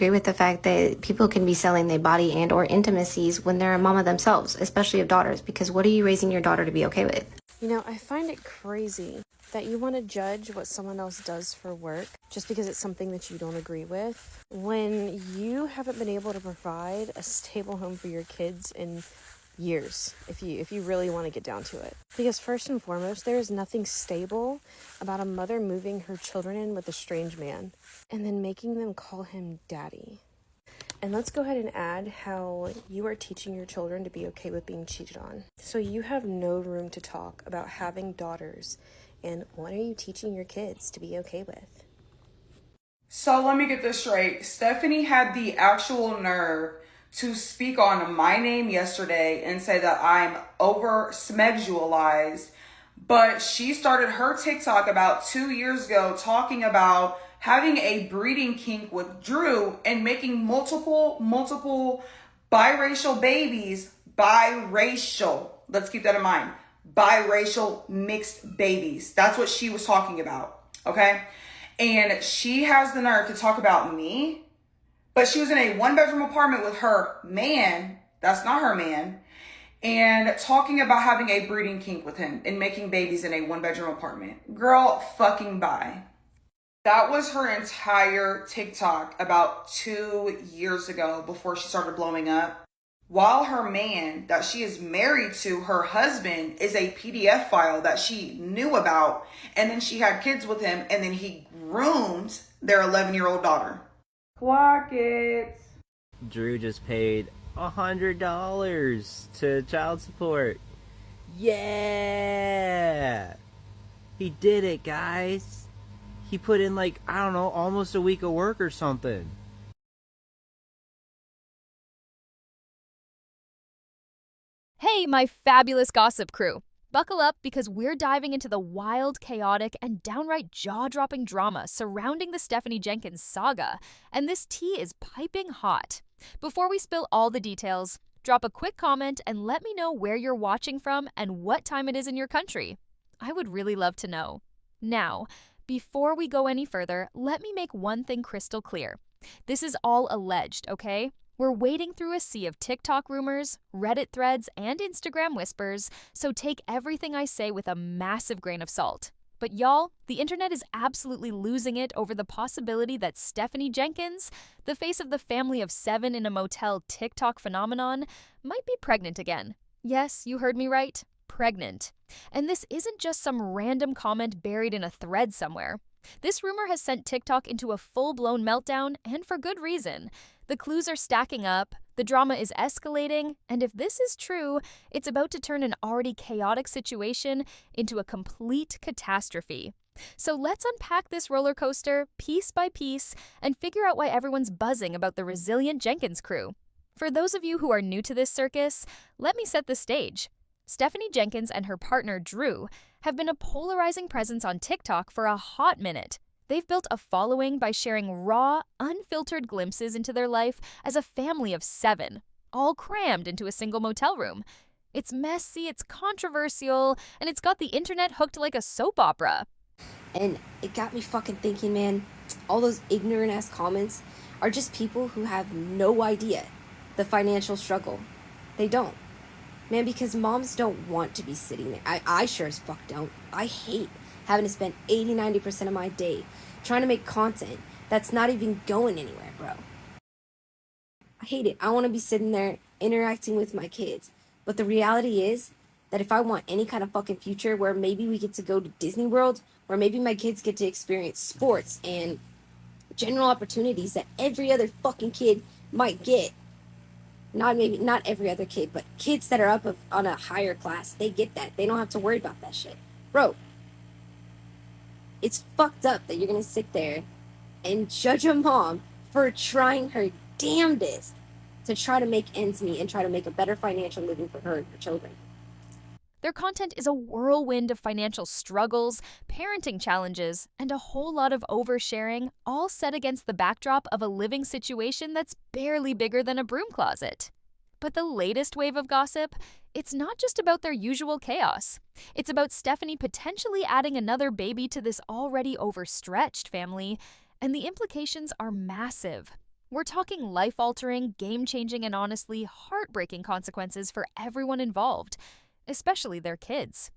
Agree with the fact that people can be selling their body and or intimacies when they're a mama themselves, especially of daughters, because what are you raising your daughter to be okay with? You know, I find it crazy that you want to judge what someone else does for work just because it's something that you don't agree with, when you haven't been able to provide a stable home for your kids in years, if you really want to get down to it. Because first and foremost, there is nothing stable about a mother moving her children in with a strange man and then making them call him daddy. And let's go ahead and add how you are teaching your children to be okay with being cheated on. So you have no room to talk about having daughters, and what are you teaching your kids to be okay with? So let me get this straight. Stephanie had the actual nerve to speak on my name yesterday and say that I'm over smexualized, but she started her TikTok about 2 years ago talking about having a breeding kink with Drew and making multiple biracial babies. Biracial. Let's keep that in mind. Biracial mixed babies. That's what she was talking about. Okay. And she has the nerve to talk about me, but she was in a 1-bedroom apartment with her man. That's not her man. And talking about having a breeding kink with him and making babies in a 1-bedroom apartment. Girl, fucking bye. That was her entire TikTok about 2 years ago before she started blowing up. While her man that she is married to, her husband, is a PDF file that she knew about. And then she had kids with him, and then he groomed their 11-year-old daughter. Clock it. Drew just paid $100 to child support. Yeah! He did it, guys. He put in almost a week of work or something. Hey, my fabulous gossip crew. Buckle up because we're diving into the wild, chaotic, and downright jaw-dropping drama surrounding the Stephanie Jenkins saga, and this tea is piping hot. Before we spill all the details, drop a quick comment and let me know where you're watching from and what time it is in your country. I would really love to know. Now, before we go any further, let me make one thing crystal clear. This is all alleged, okay? We're wading through a sea of TikTok rumors, Reddit threads, and Instagram whispers, so take everything I say with a massive grain of salt. But y'all, the internet is absolutely losing it over the possibility that Stephanie Jenkins, the face of the family of 7 in a motel TikTok phenomenon, might be pregnant again. Yes, you heard me right. Pregnant. And this isn't just some random comment buried in a thread somewhere. This rumor has sent TikTok into a full-blown meltdown, and for good reason. The clues are stacking up, the drama is escalating, and if this is true, it's about to turn an already chaotic situation into a complete catastrophe. So let's unpack this roller coaster piece by piece and figure out why everyone's buzzing about the Resilient Jenkins crew. For those of you who are new to this circus, let me set the stage. Stephanie Jenkins and her partner Drew have been a polarizing presence on TikTok for a hot minute. They've built a following by sharing raw, unfiltered glimpses into their life as a family of 7, all crammed into a single motel room. It's messy, it's controversial, and it's got the internet hooked like a soap opera. And it got me fucking thinking, man, all those ignorant-ass comments are just people who have no idea the financial struggle. They don't. Man, because moms don't want to be sitting there. I sure as fuck don't. I hate having to spend 80-90% of my day trying to make content that's not even going anywhere, bro. I hate it. I want to be sitting there interacting with my kids. But the reality is that if I want any kind of fucking future where maybe we get to go to Disney World, where maybe my kids get to experience sports and general opportunities that every other fucking kid might get, not every other kid, but kids that are on a higher class, they get that. They don't have to worry about that shit. Bro, it's fucked up that you're going to sit there and judge a mom for trying her damnedest to try to make ends meet and try to make a better financial living for her and her children. Their content is a whirlwind of financial struggles, parenting challenges, and a whole lot of oversharing, all set against the backdrop of a living situation that's barely bigger than a broom closet. But the latest wave of gossip, it's not just about their usual chaos. It's about Stephanie potentially adding another baby to this already overstretched family, and the implications are massive. We're talking life-altering, game-changing, and honestly heartbreaking consequences for everyone involved, especially their kids.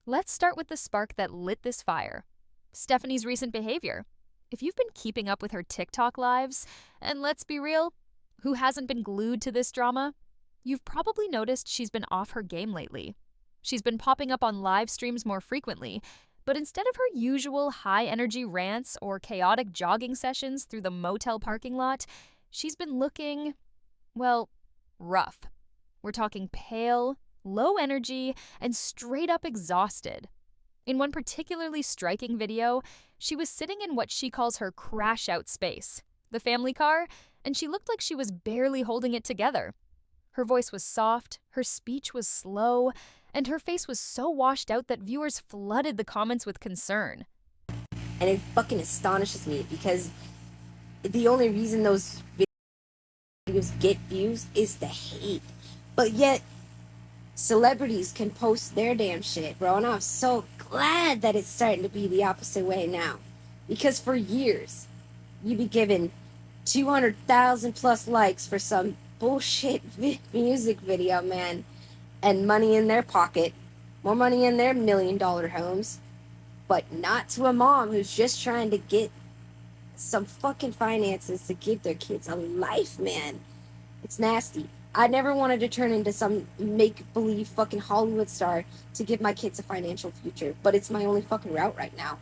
Let's start with the spark that lit this fire. Stephanie's recent behavior. If you've been keeping up with her TikTok lives, and let's be real, who hasn't been glued to this drama? You've probably noticed she's been off her game lately. She's been popping up on live streams more frequently, but instead of her usual high-energy rants or chaotic jogging sessions through the motel parking lot, she's been looking, well, rough. We're talking pale, low energy, and straight up exhausted. In one particularly striking video, she was sitting in what she calls her crash-out space, the family car, and she looked like she was barely holding it together. Her voice was soft, her speech was slow, and her face was so washed out that viewers flooded the comments with concern. And it fucking astonishes me because the only reason those videos get views is the hate. But yet, celebrities can post their damn shit, bro. And I'm so glad that it's starting to be the opposite way now. Because for years, you'd be given 200,000 plus likes for some bullshit music video, man. And money in their pocket, more money in their $1 million homes, but not to a mom who's just trying to get some fucking finances to give their kids a life, man. It's nasty. I never wanted to turn into some make-believe fucking Hollywood star to give my kids a financial future, but it's my only fucking route right now.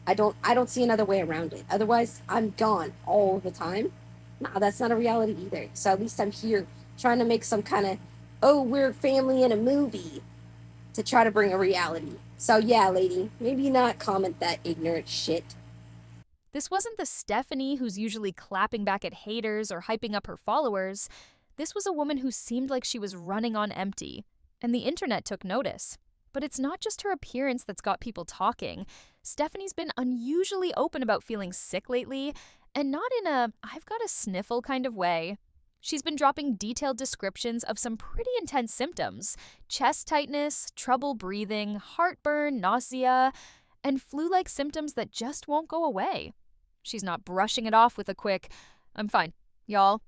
I don't see another way around it. Otherwise, I'm gone all the time. Nah, that's not a reality either. So at least I'm here trying to make some kind of, oh, we're family in a movie, to try to bring a reality. So yeah, lady, maybe not comment that ignorant shit. This wasn't the Stephanie who's usually clapping back at haters or hyping up her followers. This was a woman who seemed like she was running on empty, and the internet took notice. But it's not just her appearance that's got people talking. Stephanie's been unusually open about feeling sick lately, and not in a I've got a sniffle kind of way. She's been dropping detailed descriptions of some pretty intense symptoms: chest tightness, trouble breathing, heartburn, nausea, and flu-like symptoms that just won't go away. She's not brushing it off with a quick, "I'm fine, y'all."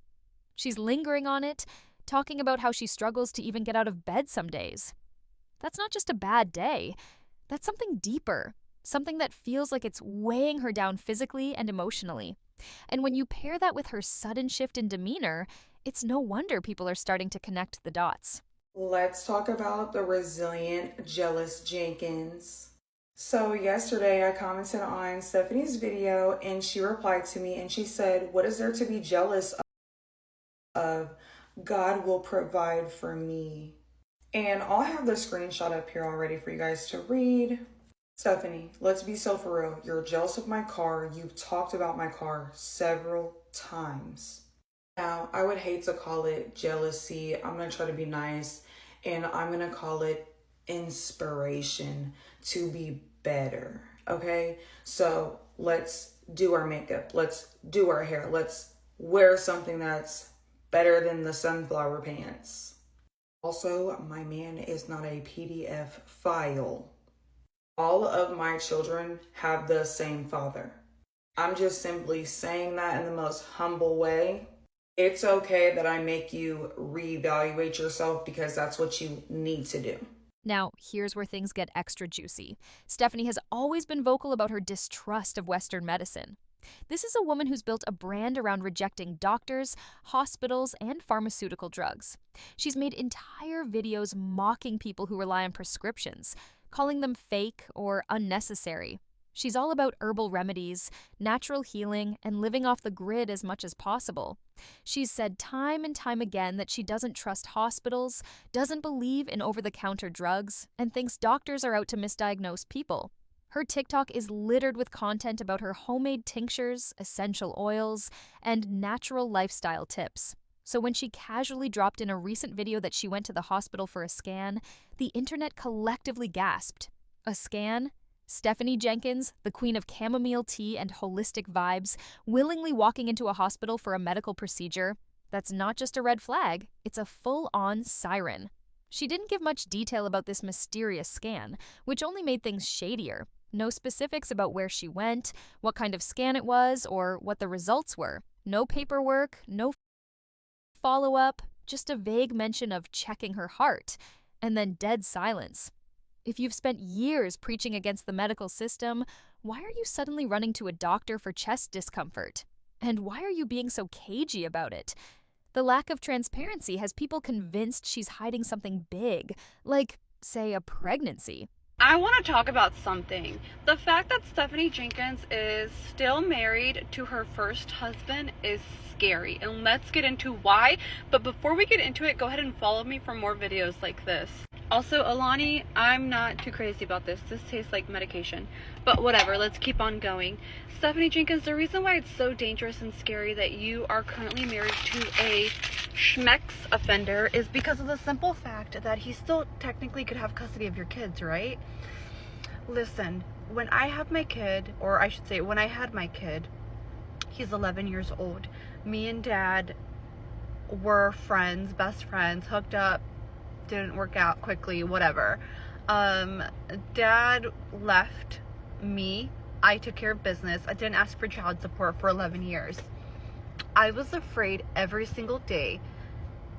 She's lingering on it, talking about how she struggles to even get out of bed some days. That's not just a bad day. That's something deeper, something that feels like it's weighing her down physically and emotionally. And when you pair that with her sudden shift in demeanor, it's no wonder people are starting to connect the dots. Let's talk about the Resilient Jenkins. So yesterday I commented on Stephanie's video and she replied to me and she said, "What is there to be jealous of? God will provide for me." And I'll have the screenshot up here already for you guys to read. Stephanie, let's be so for real. You're jealous of my car. You've talked about my car several times. Now, I would hate to call it jealousy. I'm going to try to be nice, and I'm going to call it inspiration to be better, okay? So let's do our makeup. Let's do our hair. Let's wear something that's better than the sunflower pants. Also, my man is not a PDF file. All of my children have the same father. I'm just simply saying that in the most humble way. It's okay that I make you reevaluate yourself because that's what you need to do. Now, here's where things get extra juicy. Stephanie has always been vocal about her distrust of Western medicine. This is a woman who's built a brand around rejecting doctors, hospitals, and pharmaceutical drugs. She's made entire videos mocking people who rely on prescriptions, calling them fake or unnecessary. She's all about herbal remedies, natural healing, and living off the grid as much as possible. She's said time and time again that she doesn't trust hospitals, doesn't believe in over-the-counter drugs, and thinks doctors are out to misdiagnose people. Her TikTok is littered with content about her homemade tinctures, essential oils, and natural lifestyle tips. So when she casually dropped in a recent video that she went to the hospital for a scan, the internet collectively gasped. A scan? Stephanie Jenkins, the queen of chamomile tea and holistic vibes, willingly walking into a hospital for a medical procedure? That's not just a red flag, it's a full-on siren. She didn't give much detail about this mysterious scan, which only made things shadier. No specifics about where she went, what kind of scan it was, or what the results were. No paperwork, no follow-up, just a vague mention of checking her heart, and then dead silence. If you've spent years preaching against the medical system, why are you suddenly running to a doctor for chest discomfort? And why are you being so cagey about it? The lack of transparency has people convinced she's hiding something big, like, say, a pregnancy. I want to talk about something. The fact that Stephanie Jenkins is still married to her first husband is scary, and let's get into why. But before we get into it, go ahead and follow me for more videos like this. Also, Alani, I'm not too crazy about this. This tastes like medication. But whatever, let's keep on going. Stephanie Jenkins, the reason why it's so dangerous and scary that you are currently married to a schmex offender is because of the simple fact that he still technically could have custody of your kids, right? Listen, when I have my kid, or I should say when I had my kid, he's 11 years old. Me and Dad were friends, best friends, hooked up, didn't work out quickly, whatever. Dad left me. I took care of business. I didn't ask for child support for 11 years. I was afraid every day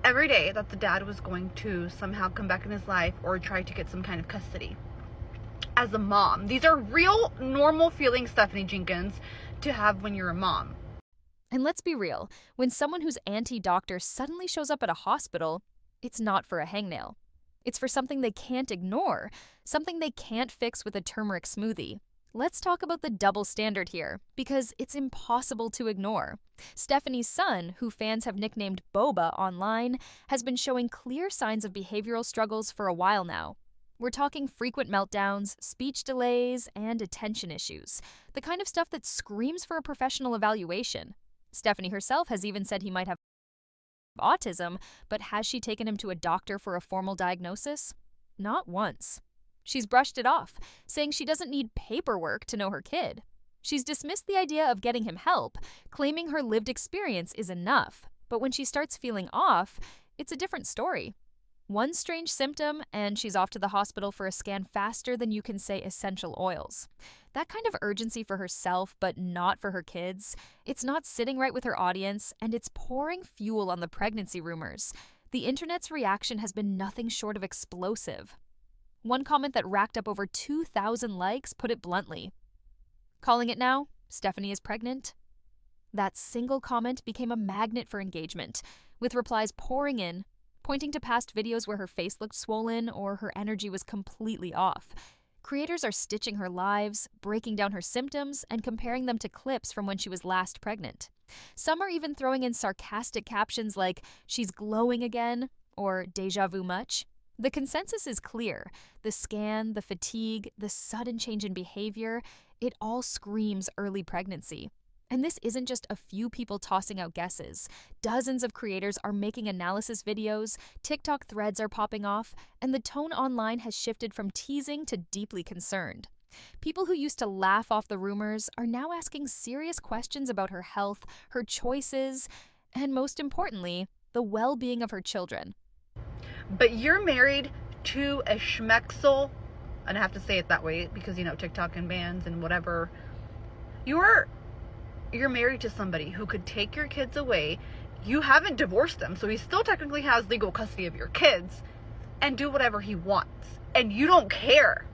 that the dad was going to somehow come back in his life or try to get some kind of custody. As a mom, these are real normal feelings, Stephanie Jenkins, to have when you're a mom. And let's be real, when someone who's anti-doctor suddenly shows up at a hospital, it's not for a hangnail. It's for something they can't ignore, something they can't fix with a turmeric smoothie. Let's talk about the double standard here, because it's impossible to ignore. Stephanie's son, who fans have nicknamed Boba online, has been showing clear signs of behavioral struggles for a while now. We're talking frequent meltdowns, speech delays, and attention issues, the kind of stuff that screams for a professional evaluation. Stephanie herself has even said he might have autism, but has she taken him to a doctor for a formal diagnosis? Not once. She's brushed it off, saying she doesn't need paperwork to know her kid. She's dismissed the idea of getting him help, claiming her lived experience is enough. But when she starts feeling off, it's a different story. One strange symptom, and she's off to the hospital for a scan faster than you can say essential oils. That kind of urgency for herself, but not for her kids, it's not sitting right with her audience, and it's pouring fuel on the pregnancy rumors. The internet's reaction has been nothing short of explosive. One comment that racked up over 2,000 likes put it bluntly. Calling it now, Stephanie is pregnant. That single comment became a magnet for engagement, with replies pouring in, pointing to past videos where her face looked swollen or her energy was completely off. Creators are stitching her lives, breaking down her symptoms, and comparing them to clips from when she was last pregnant. Some are even throwing in sarcastic captions like, "She's glowing again," or "Deja vu much?" The consensus is clear. The scan, the fatigue, the sudden change in behavior, it all screams early pregnancy. And this isn't just a few people tossing out guesses. Dozens of creators are making analysis videos, TikTok threads are popping off, and the tone online has shifted from teasing to deeply concerned. People who used to laugh off the rumors are now asking serious questions about her health, her choices, and most importantly, the well-being of her children. But you're married to a schmexel, and I have to say it that way because, TikTok and bans and whatever. You're married to somebody who could take your kids away. You haven't divorced them, so he still technically has legal custody of your kids and do whatever he wants. And you don't care.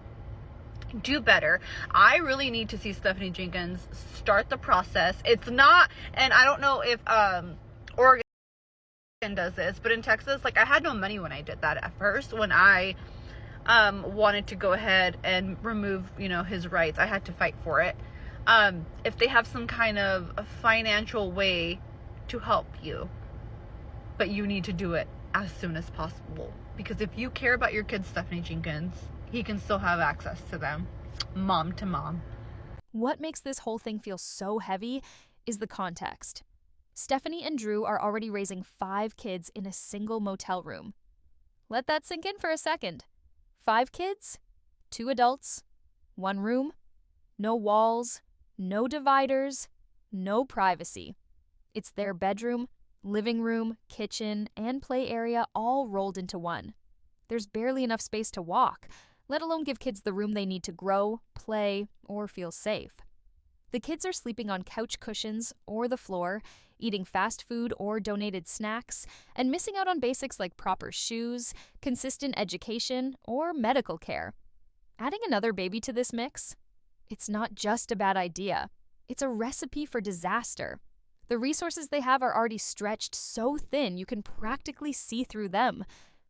Do better. I really need to see Stephanie Jenkins start the process. It's not, and I don't know if Oregon does this, but in Texas, I had no money when I did that at first. When I wanted to go ahead and remove, his rights, I had to fight for it. If they have some kind of a financial way to help you, but you need to do it as soon as possible. Because if you care about your kids, Stephanie Jenkins, he can still have access to them, mom to mom. What makes this whole thing feel so heavy is the context. Stephanie and Drew are already raising 5 kids in a single motel room. Let that sink in for a second. 5 kids, 2 adults, 1 room, no walls, no dividers, no privacy. It's their bedroom, living room, kitchen, and play area all rolled into one. There's barely enough space to walk, let alone give kids the room they need to grow, play, or feel safe. The kids are sleeping on couch cushions or the floor, eating fast food or donated snacks, and missing out on basics like proper shoes, consistent education, or medical care. Adding another baby to this mix? It's not just a bad idea. It's a recipe for disaster. The resources they have are already stretched so thin you can practically see through them.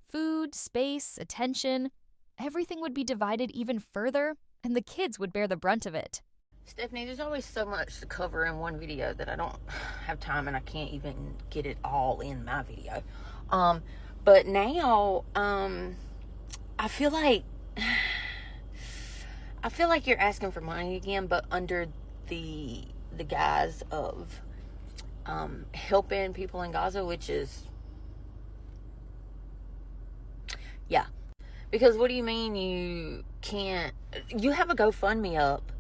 Food, space, attention, everything would be divided even further, and the kids would bear the brunt of it. Stephanie, there's always so much to cover in one video that I don't have time, and I can't even get it all in my video. But now, I feel like you're asking for money again, but under the guise of helping people in Gaza, which is, yeah. Because what do you mean you have a GoFundMe up,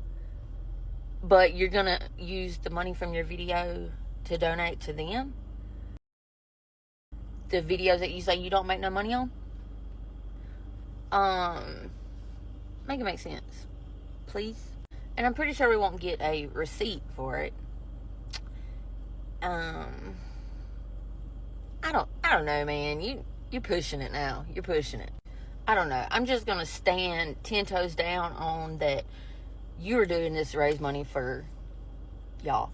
but you're gonna use the money from your video to donate to them? The videos that you say you don't make no money on? Make it make sense, please. And I'm pretty sure we won't get a receipt for it. I don't know, man. You're pushing it now. You're pushing it. I don't know. I'm just gonna stand 10 toes down on that. You're doing this to raise money for y'all,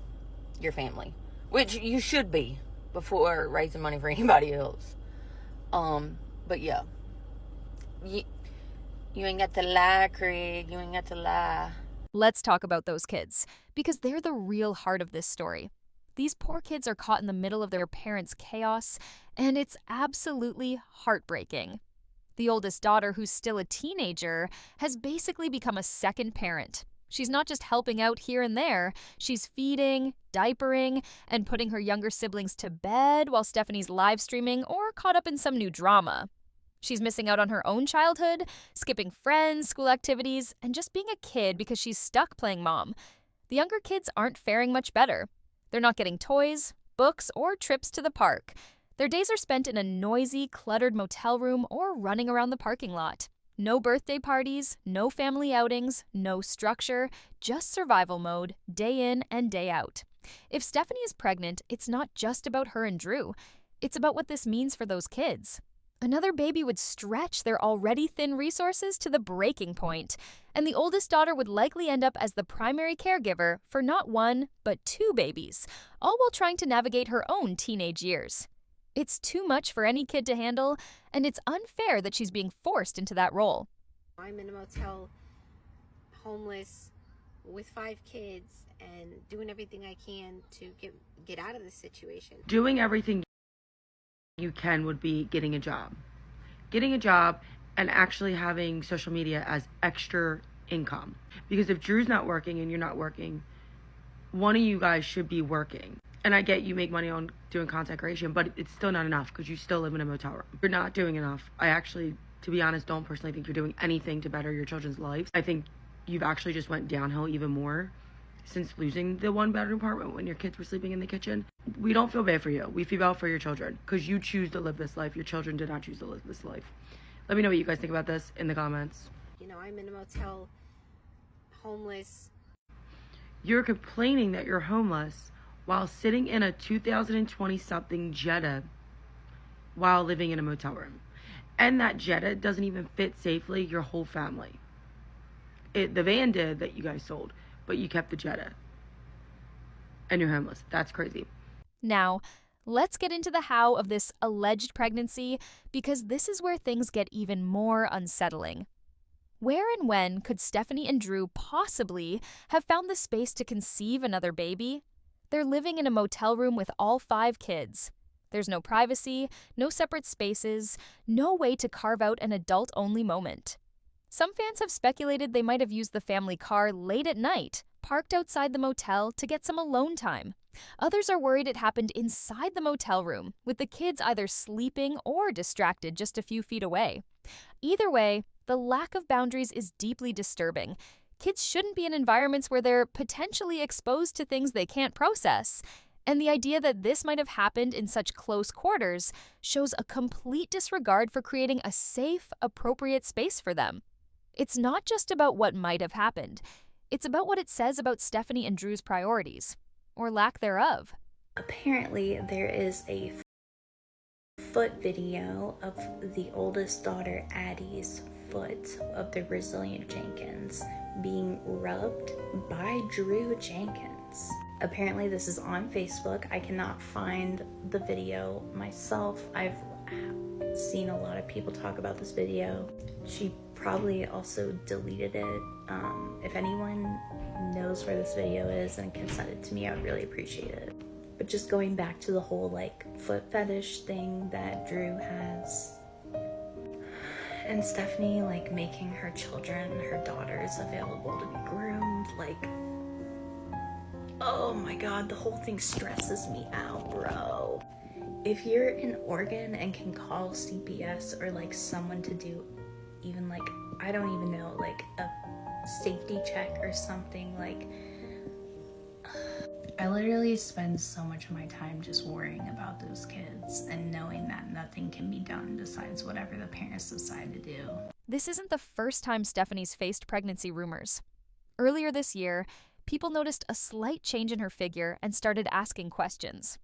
your family, which you should be before raising money for anybody else. But yeah, you ain't got to lie, Craig. You ain't got to lie. Let's talk about those kids, because they're the real heart of this story. These poor kids are caught in the middle of their parents' chaos, and it's absolutely heartbreaking. The oldest daughter, who's still a teenager, has basically become a second parent. She's not just helping out here and there, she's feeding, diapering, and putting her younger siblings to bed while Stephanie's live streaming or caught up in some new drama. She's missing out on her own childhood, skipping friends, school activities, and just being a kid because she's stuck playing mom. The younger kids aren't faring much better. They're not getting toys, books, or trips to the park. Their days are spent in a noisy, cluttered motel room or running around the parking lot. No birthday parties, no family outings, no structure, just survival mode, day in and day out. If Stephanie is pregnant, it's not just about her and Drew. It's about what this means for those kids. Another baby would stretch their already thin resources to the breaking point, and the oldest daughter would likely end up as the primary caregiver for not one, but two babies, all while trying to navigate her own teenage years. It's too much for any kid to handle, and it's unfair that she's being forced into that role. I'm in a motel, homeless, with 5 kids, and doing everything I can to get out of this situation. Doing everything you can would be getting a job. Getting a job and actually having social media as extra income. Because if Drew's not working and you're not working, one of you guys should be working. And I get you make money on doing content creation, but it's still not enough because you still live in a motel room. You're not doing enough. I actually, to be honest, don't personally think you're doing anything to better your children's lives. I think you've actually just went downhill even more since losing the 1-bedroom apartment when your kids were sleeping in the kitchen. We don't feel bad for you. We feel bad for your children because you choose to live this life. Your children did not choose to live this life. Let me know what you guys think about this in the comments. You know, I'm in a motel, homeless. You're complaining that you're homeless while sitting in a 2020-something Jetta while living in a motel room. And that Jetta doesn't even fit safely your whole family. The van did that you guys sold, but you kept the Jetta. And you're homeless. That's crazy. Now, let's get into the how of this alleged pregnancy, because this is where things get even more unsettling. Where and when could Stephanie and Drew possibly have found the space to conceive another baby? They're living in a motel room with all 5 kids. There's no privacy, no separate spaces, no way to carve out an adult-only moment. Some fans have speculated they might have used the family car late at night, parked outside the motel to get some alone time. Others are worried it happened inside the motel room, with the kids either sleeping or distracted just a few feet away. Either way, the lack of boundaries is deeply disturbing. Kids shouldn't be in environments where they're potentially exposed to things they can't process. And the idea that this might have happened in such close quarters shows a complete disregard for creating a safe, appropriate space for them. It's not just about what might have happened. It's about what it says about Stephanie and Drew's priorities, or lack thereof. Apparently, there is a foot video of the oldest daughter, Addie's foot of the Resilient Jenkins being rubbed by Drew Jenkins. Apparently, this is on Facebook. I cannot find the video myself. I've seen a lot of people talk about this video. She probably also deleted it. If anyone knows where this video is and can send it to me, I would really appreciate it. But just going back to the whole like foot fetish thing that Drew has, and Stephanie like making her children, her daughters, available to be groomed, like, oh my god, the whole thing stresses me out, bro. If you're in Oregon and can call CPS or like someone to do even like, I don't even know, like a safety check or something, like, I literally spend so much of my time just worrying about those kids and knowing that nothing can be done besides whatever the parents decide to do. This isn't the first time Stephanie's faced pregnancy rumors. Earlier this year, people noticed a slight change in her figure and started asking questions.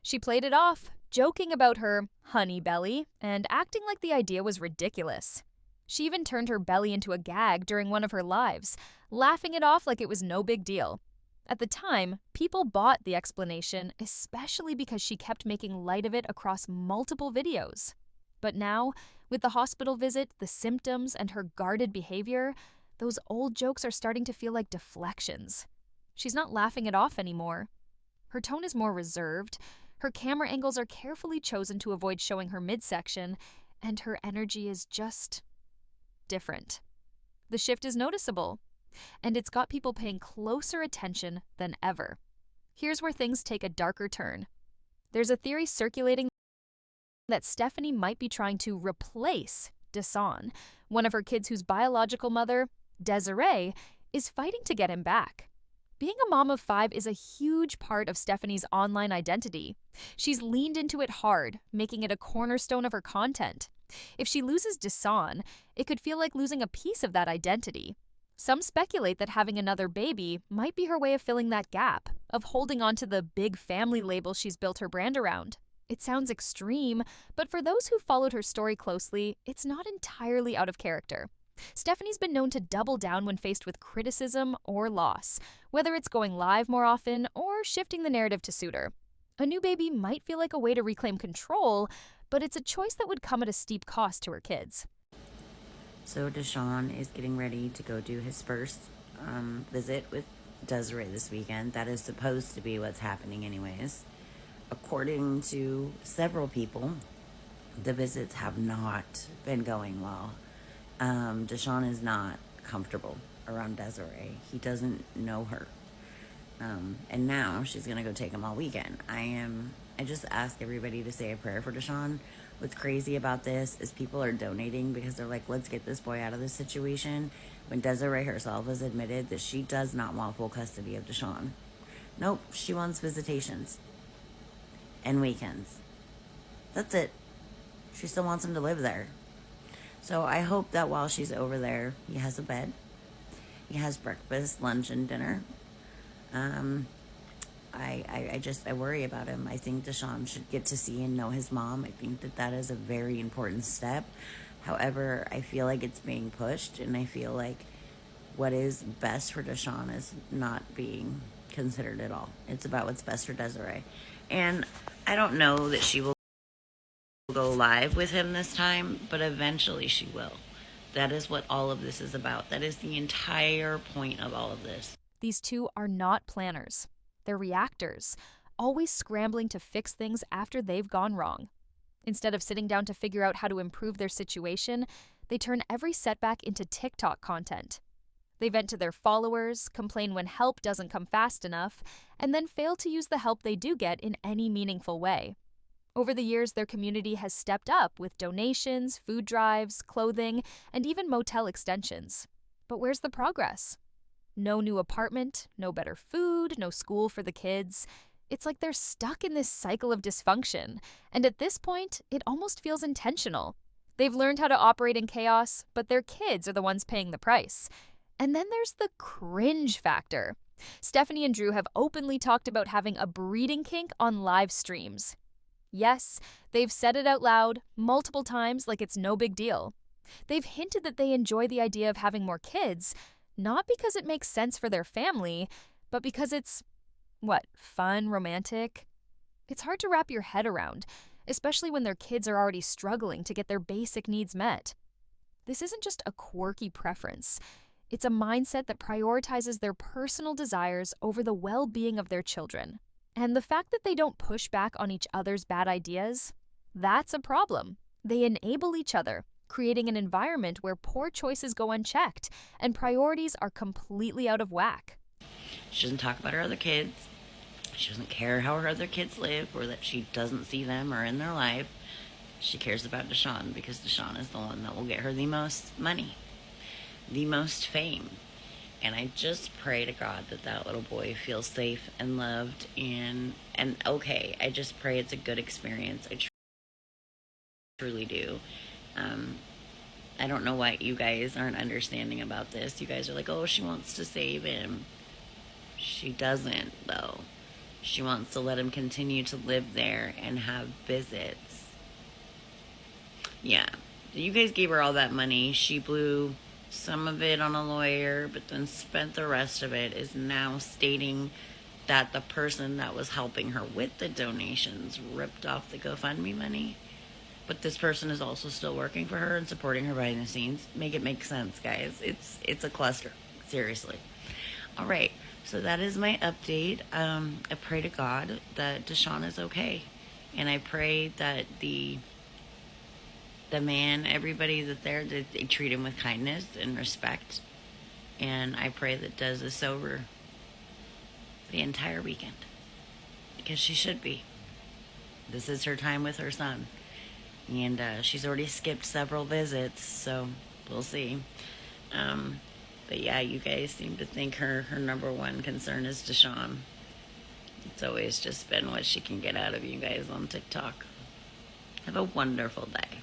She played it off, joking about her honey belly and acting like the idea was ridiculous. She even turned her belly into a gag during one of her lives, laughing it off like it was no big deal. At the time, people bought the explanation, especially because she kept making light of it across multiple videos. But now, with the hospital visit, the symptoms, and her guarded behavior, those old jokes are starting to feel like deflections. She's not laughing it off anymore. Her tone is more reserved, her camera angles are carefully chosen to avoid showing her midsection, and her energy is just different. The shift is noticeable, and it's got people paying closer attention than ever. Here's where things take a darker turn. There's a theory circulating that Stephanie might be trying to replace Deshawn, one of her kids whose biological mother, Desiree, is fighting to get him back. Being a mom of 5 is a huge part of Stephanie's online identity. She's leaned into it hard, making it a cornerstone of her content. If she loses Deshawn, it could feel like losing a piece of that identity. Some speculate that having another baby might be her way of filling that gap, of holding on to the big family label she's built her brand around. It sounds extreme, but for those who followed her story closely, it's not entirely out of character. Stephanie's been known to double down when faced with criticism or loss, whether it's going live more often or shifting the narrative to suit her. A new baby might feel like a way to reclaim control, but it's a choice that would come at a steep cost to her kids. So Deshawn is getting ready to go do his first visit with Desiree this weekend. That is supposed to be what's happening anyways. According to several people, the visits have not been going well. Deshawn is not comfortable around Desiree. He doesn't know her. And now she's going to go take him all weekend. I just ask everybody to say a prayer for Deshawn. What's crazy about this is people are donating because they're like, let's get this boy out of this situation, when Desiree herself has admitted that she does not want full custody of Deshawn. Nope, she wants visitations and weekends. That's it. She still wants him to live there. So I hope that while she's over there, he has a bed, he has breakfast, lunch, and dinner. I worry about him. I think Deshawn should get to see and know his mom. I think that is a very important step. However, I feel like it's being pushed, and I feel like what is best for Deshawn is not being considered at all. It's about what's best for Desiree. And I don't know that she will go live with him this time, but eventually she will. That is what all of this is about. That is the entire point of all of this. These two are not planners. They're reactors, always scrambling to fix things after they've gone wrong. Instead of sitting down to figure out how to improve their situation, they turn every setback into TikTok content. They vent to their followers, complain when help doesn't come fast enough, and then fail to use the help they do get in any meaningful way. Over the years, their community has stepped up with donations, food drives, clothing, and even motel extensions. But where's the progress? No new apartment, no better food, no school for the kids. It's like they're stuck in this cycle of dysfunction, and at this point, it almost feels intentional. They've learned how to operate in chaos, but their kids are the ones paying the price. And then there's the cringe factor. Stephanie and Drew have openly talked about having a breeding kink on live streams. Yes, they've said it out loud multiple times like it's no big deal. They've hinted that they enjoy the idea of having more kids, not because it makes sense for their family, but because it's, fun, romantic? It's hard to wrap your head around, especially when their kids are already struggling to get their basic needs met. This isn't just a quirky preference. It's a mindset that prioritizes their personal desires over the well-being of their children. And the fact that they don't push back on each other's bad ideas, that's a problem. They enable each other, creating an environment where poor choices go unchecked and priorities are completely out of whack. She doesn't talk about her other kids. She doesn't care how her other kids live or that she doesn't see them or in their life. She cares about Deshawn because Deshawn is the one that will get her the most money, the most fame. And I just pray to God that that little boy feels safe and loved and okay. I just pray it's a good experience. I truly do. I don't know why you guys aren't understanding about this. You guys are like, oh, she wants to save him. She doesn't, though. She wants to let him continue to live there and have visits. Yeah. You guys gave her all that money. She blew some of it on a lawyer, but then spent the rest of it, is now stating that the person that was helping her with the donations ripped off the GoFundMe money. But this person is also still working for her and supporting her behind the scenes. Make it make sense, guys. It's a cluster. Seriously. All right. So that is my update. I pray to God that Deshawn is okay. And I pray that the man, everybody that they treat him with kindness and respect. And I pray that Des is sober the entire weekend. Because she should be. This is her time with her son. And she's already skipped several visits, so we'll see. But yeah, you guys seem to think her number one concern is Deshawn. It's always just been what she can get out of you guys on TikTok. Have a wonderful day.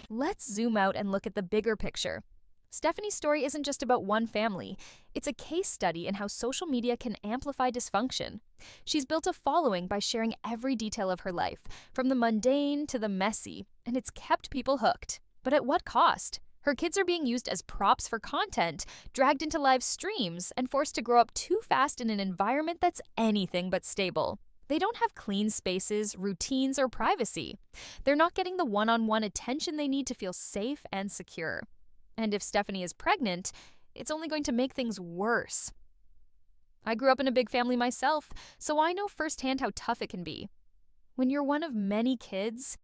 Let's zoom out and look at the bigger picture. Stephanie's story isn't just about one family. It's a case study in how social media can amplify dysfunction. She's built a following by sharing every detail of her life, from the mundane to the messy, and it's kept people hooked. But at what cost? Her kids are being used as props for content, dragged into live streams, and forced to grow up too fast in an environment that's anything but stable. They don't have clean spaces, routines, or privacy. They're not getting the one-on-one attention they need to feel safe and secure. And if Stephanie is pregnant, it's only going to make things worse. I grew up in a big family myself, so I know firsthand how tough it can be. When you're one of many kids,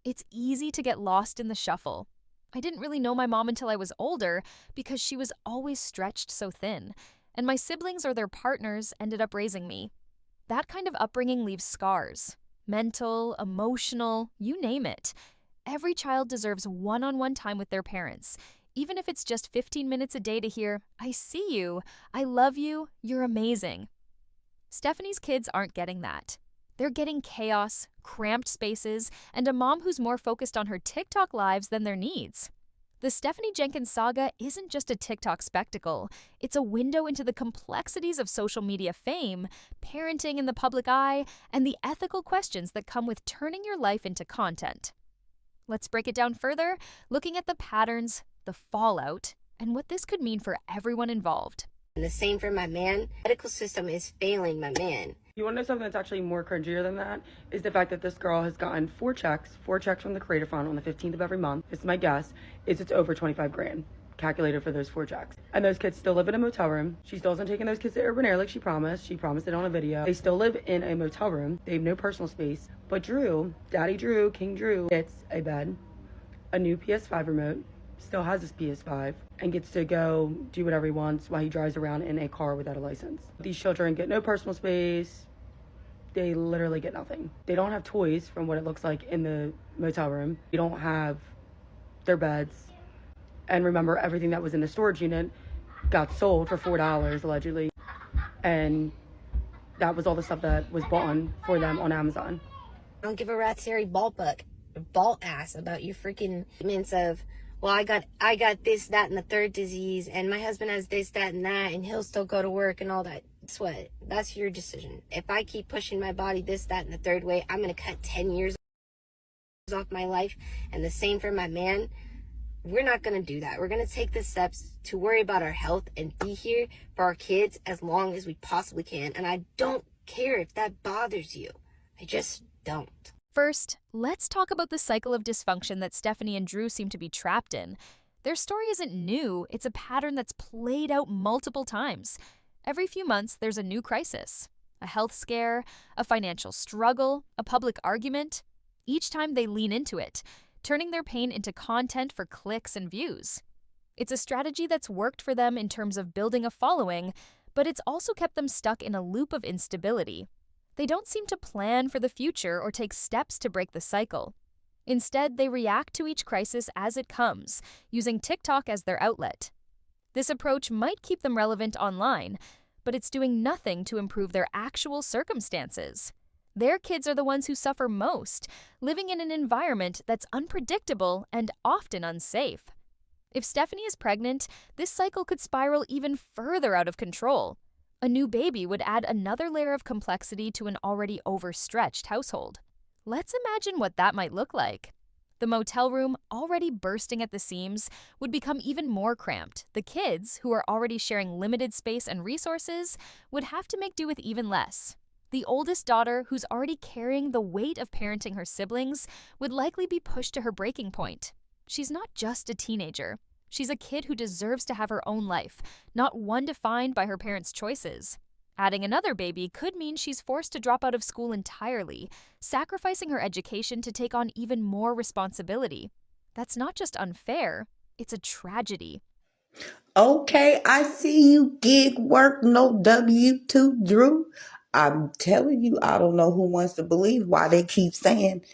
it's easy to get lost in the shuffle. I didn't really know my mom until I was older because she was always stretched so thin, and my siblings or their partners ended up raising me. That kind of upbringing leaves scars. Mental, emotional, you name it. Every child deserves one-on-one time with their parents, even if it's just 15 minutes a day to hear, I see you, I love you, you're amazing. Stephanie's kids aren't getting that. They're getting chaos, cramped spaces, and a mom who's more focused on her TikTok lives than their needs. The Stephanie Jenkins saga isn't just a TikTok spectacle. It's a window into the complexities of social media fame, parenting in the public eye, and the ethical questions that come with turning your life into content. Let's break it down further, looking at the patterns, the fallout, and what this could mean for everyone involved. And the same for my man. The medical system is failing my man. You want to know something that's actually more cringier than that? Is the fact that this girl has gotten four checks from the Creator Fund on the 15th of every month. It's my guess is it's over 25 grand calculated for those 4 checks. And those kids still live in a motel room. She still hasn't taken those kids to Urban Air like she promised. She promised it on a video. They still live in a motel room. They have no personal space. But Drew, Daddy Drew, King Drew, gets a bed, a new PS5 remote, still has his PS5, and gets to go do whatever he wants while he drives around in a car without a license. These children get no personal space. They literally get nothing. They don't have toys from what it looks like in the motel room. They don't have their beds. And remember, everything that was in the storage unit got sold for $4 allegedly. And that was all the stuff that was bought for them on Amazon. I don't give a rat's hairy ball buck, ball ass about your freaking statements of well, I got this, that, and the third disease, and my husband has this, that, and that, and he'll still go to work and all that. Guess what? That's your decision. If I keep pushing my body this, that, and the third way, I'm going to cut 10 years off my life. And the same for my man. We're not going to do that. We're going to take the steps to worry about our health and be here for our kids as long as we possibly can. And I don't care if that bothers you. I just don't. First, let's talk about the cycle of dysfunction that Stephanie and Drew seem to be trapped in. Their story isn't new, it's a pattern that's played out multiple times. Every few months, there's a new crisis. A health scare, a financial struggle, a public argument. Each time they lean into it, turning their pain into content for clicks and views. It's a strategy that's worked for them in terms of building a following, but it's also kept them stuck in a loop of instability. They don't seem to plan for the future or take steps to break the cycle. Instead, they react to each crisis as it comes, using TikTok as their outlet. This approach might keep them relevant online, but it's doing nothing to improve their actual circumstances. Their kids are the ones who suffer most, living in an environment that's unpredictable and often unsafe. If Stephanie is pregnant, this cycle could spiral even further out of control. A new baby would add another layer of complexity to an already overstretched household. Let's imagine what that might look like. The motel room, already bursting at the seams, would become even more cramped. The kids, who are already sharing limited space and resources, would have to make do with even less. The oldest daughter, who's already carrying the weight of parenting her siblings, would likely be pushed to her breaking point. She's not just a teenager. She's a kid who deserves to have her own life, not one defined by her parents' choices. Adding another baby could mean she's forced to drop out of school entirely, sacrificing her education to take on even more responsibility. That's not just unfair, it's a tragedy. Okay, I see you, gig work, no W-2, Drew. I'm telling you, I don't know who wants to believe why they keep saying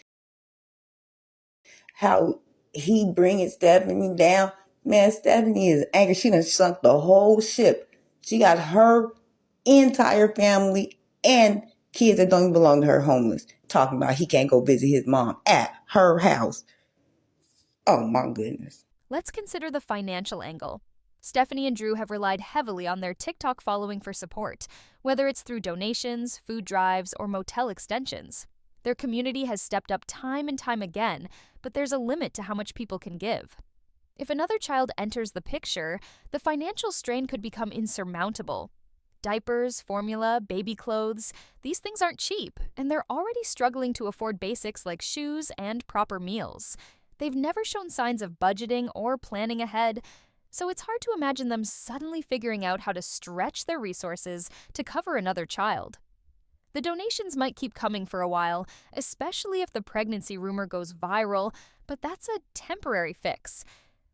how he bringing Stephanie down. Man, Stephanie is angry. She done sunk the whole ship. She got her entire family and kids that don't even belong to her homeless. Talking about he can't go visit his mom at her house. Oh my goodness. Let's consider the financial angle. Stephanie and Drew have relied heavily on their TikTok following for support, whether it's through donations, food drives, or motel extensions. Their community has stepped up time and time again, but there's a limit to how much people can give. If another child enters the picture, the financial strain could become insurmountable. Diapers, formula, baby clothes, these things aren't cheap, and they're already struggling to afford basics like shoes and proper meals. They've never shown signs of budgeting or planning ahead, so it's hard to imagine them suddenly figuring out how to stretch their resources to cover another child. The donations might keep coming for a while, especially if the pregnancy rumor goes viral, but that's a temporary fix.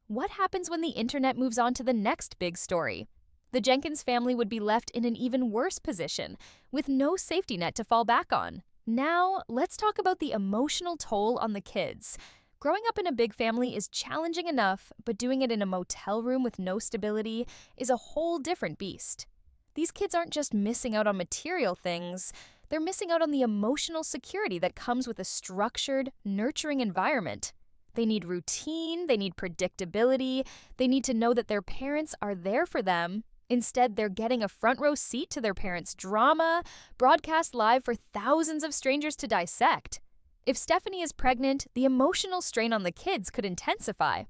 What happens when the internet moves on to the next big story? The Jenkins family would be left in an even worse position, with no safety net to fall back on. Now, let's talk about the emotional toll on the kids. Growing up in a big family is challenging enough, but doing it in a motel room with no stability is a whole different beast. These kids aren't just missing out on material things, they're missing out on the emotional security that comes with a structured, nurturing environment. They need routine, they need predictability, they need to know that their parents are there for them. Instead, they're getting a front row seat to their parents' drama, broadcast live for thousands of strangers to dissect. If Stephanie is pregnant, the emotional strain on the kids could intensify.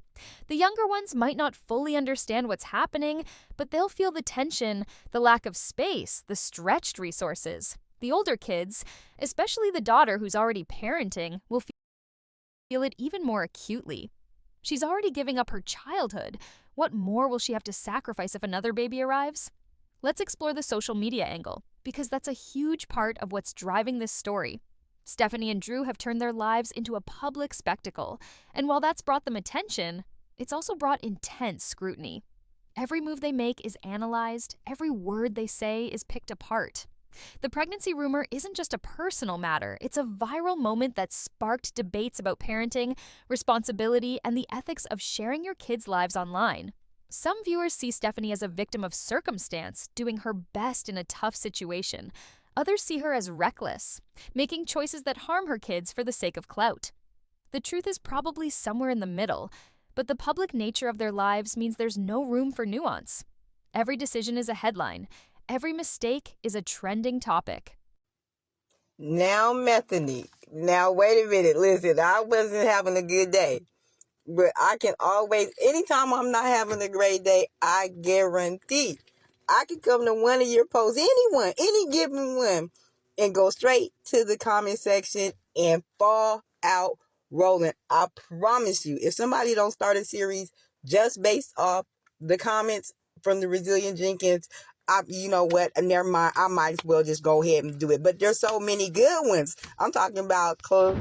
The younger ones might not fully understand what's happening, but they'll feel the tension, the lack of space, the stretched resources. The older kids, especially the daughter who's already parenting, will feel it even more acutely. She's already giving up her childhood. What more will she have to sacrifice if another baby arrives? Let's explore the social media angle, because that's a huge part of what's driving this story. Stephanie and Drew have turned their lives into a public spectacle, and while that's brought them attention, it's also brought intense scrutiny. Every move they make is analyzed, every word they say is picked apart. The pregnancy rumor isn't just a personal matter, it's a viral moment that sparked debates about parenting, responsibility, and the ethics of sharing your kids' lives online. Some viewers see Stephanie as a victim of circumstance, doing her best in a tough situation. Others see her as reckless, making choices that harm her kids for the sake of clout. The truth is probably somewhere in the middle, But the public nature of their lives means there's no room for nuance. Every decision is a headline. Every mistake is a trending topic. Now, Methany. Now, wait a minute. Listen, I wasn't having a good day. But I can always, anytime I'm not having a great day, I guarantee I can come to one of your posts, anyone, any given one, and go straight to the comment section and fall out rolling. I promise you, if somebody don't start a series just based off the comments from the Resilient Jenkins, you know what? Never mind. I might as well just go ahead and do it. But there's so many good ones. I'm talking about clothes.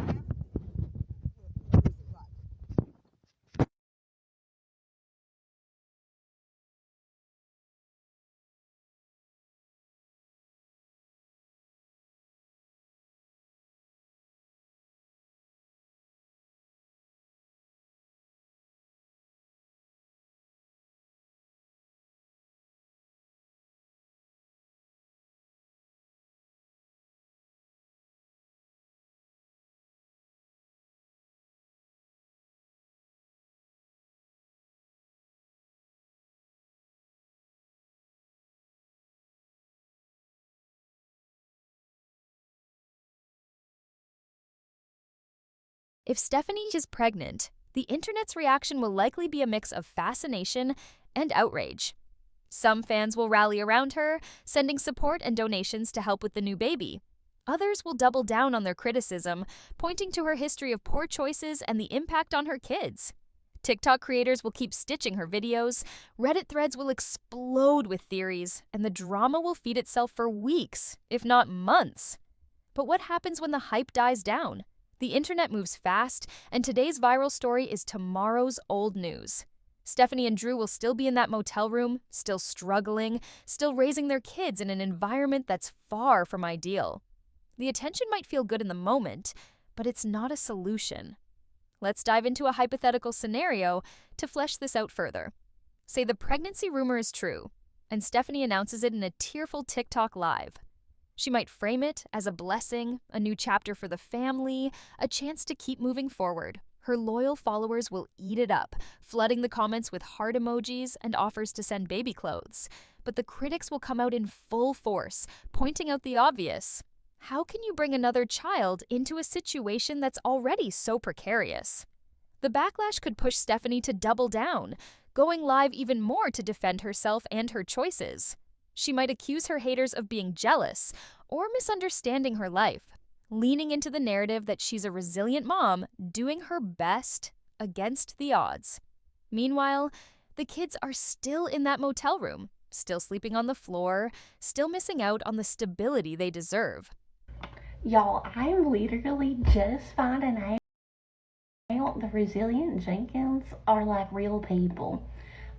If Stephanie is pregnant, the internet's reaction will likely be a mix of fascination and outrage. Some fans will rally around her, sending support and donations to help with the new baby. Others will double down on their criticism, pointing to her history of poor choices and the impact on her kids. TikTok creators will keep stitching her videos, Reddit threads will explode with theories, and the drama will feed itself for weeks, if not months. But what happens when the hype dies down? The internet moves fast, and today's viral story is tomorrow's old news. Stephanie and Drew will still be in that motel room, still struggling, still raising their kids in an environment that's far from ideal. The attention might feel good in the moment, but it's not a solution. Let's dive into a hypothetical scenario to flesh this out further. Say the pregnancy rumor is true, and Stephanie announces it in a tearful TikTok live. She might frame it as a blessing, a new chapter for the family, a chance to keep moving forward. Her loyal followers will eat it up, flooding the comments with heart emojis and offers to send baby clothes. But the critics will come out in full force, pointing out the obvious. How can you bring another child into a situation that's already so precarious? The backlash could push Stephanie to double down, going live even more to defend herself and her choices. She might accuse her haters of being jealous or misunderstanding her life, leaning into the narrative that she's a resilient mom doing her best against the odds. Meanwhile, the kids are still in that motel room, still sleeping on the floor, still missing out on the stability they deserve. Y'all, I'm literally just finding out the Resilient Jenkins are like real people.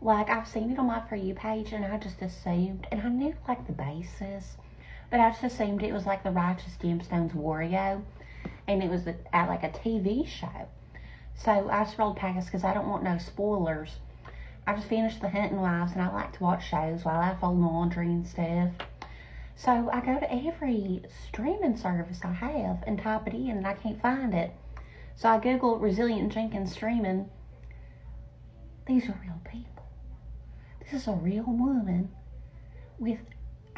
Like, I've seen it on my For You page, and I just assumed, and I knew, like, the basis, but I just assumed it was, like, the Righteous Gemstones Wario, and it was, like, a TV show. So I scrolled past because I don't want no spoilers. I just finished The Hunting Wives, and I like to watch shows while I fold laundry and stuff. So I go to every streaming service I have and type it in, and I can't find it. So I Google Resilient Jenkins streaming. These are real people. This is a real woman with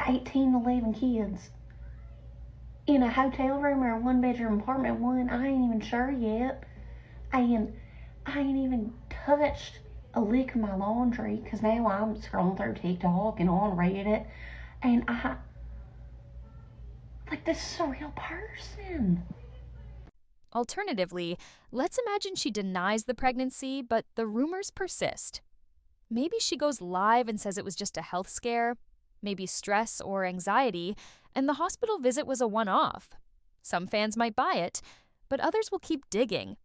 18 to 11 kids in a hotel room or a one-bedroom apartment. I ain't even sure yet. And I ain't even touched a lick of my laundry because now I'm scrolling through TikTok and on Reddit. And this is a real person. Alternatively, let's imagine she denies the pregnancy, but the rumors persist. Maybe she goes live and says it was just a health scare, maybe stress or anxiety, and the hospital visit was a one-off. Some fans might buy it, but others will keep digging,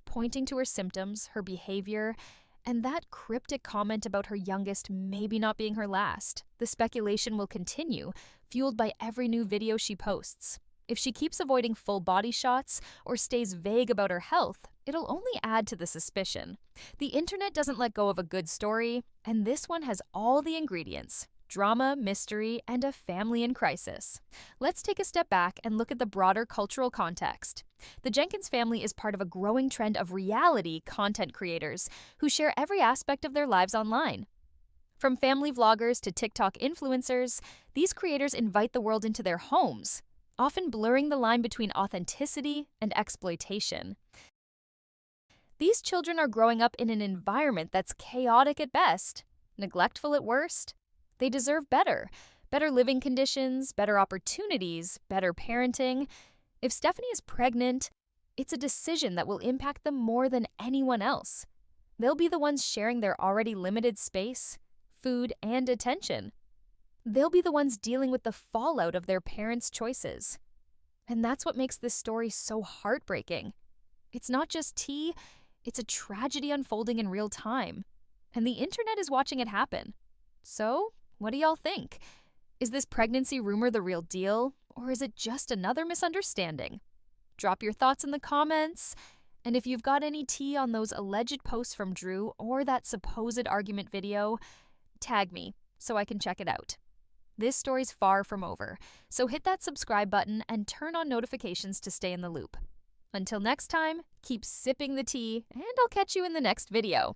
pointing to her symptoms, her behavior, and that cryptic comment about her youngest maybe not being her last. The speculation will continue, fueled by every new video she posts. If she keeps avoiding full body shots or stays vague about her health, it'll only add to the suspicion. The internet doesn't let go of a good story, and this one has all the ingredients. drama, mystery, and a family in crisis. Let's take a step back and look at the broader cultural context. The Jenkins family is part of a growing trend of reality content creators who share every aspect of their lives online. From family vloggers to TikTok influencers, these creators invite the world into their homes, often blurring the line between authenticity and exploitation. These children are growing up in an environment that's chaotic at best, neglectful at worst. They deserve better living conditions, better opportunities, better parenting. If Stephanie is pregnant, it's a decision that will impact them more than anyone else. They'll be the ones sharing their already limited space, food, and attention. They'll be the ones dealing with the fallout of their parents' choices. And that's what makes this story so heartbreaking. It's not just tea, it's a tragedy unfolding in real time. And the internet is watching it happen. So, what do y'all think? Is this pregnancy rumor the real deal, or is it just another misunderstanding? Drop your thoughts in the comments. And if you've got any tea on those alleged posts from Drew or that supposed argument video, tag me so I can check it out. This story's far from over, so hit that subscribe button and turn on notifications to stay in the loop. Until next time, keep sipping the tea, and I'll catch you in the next video.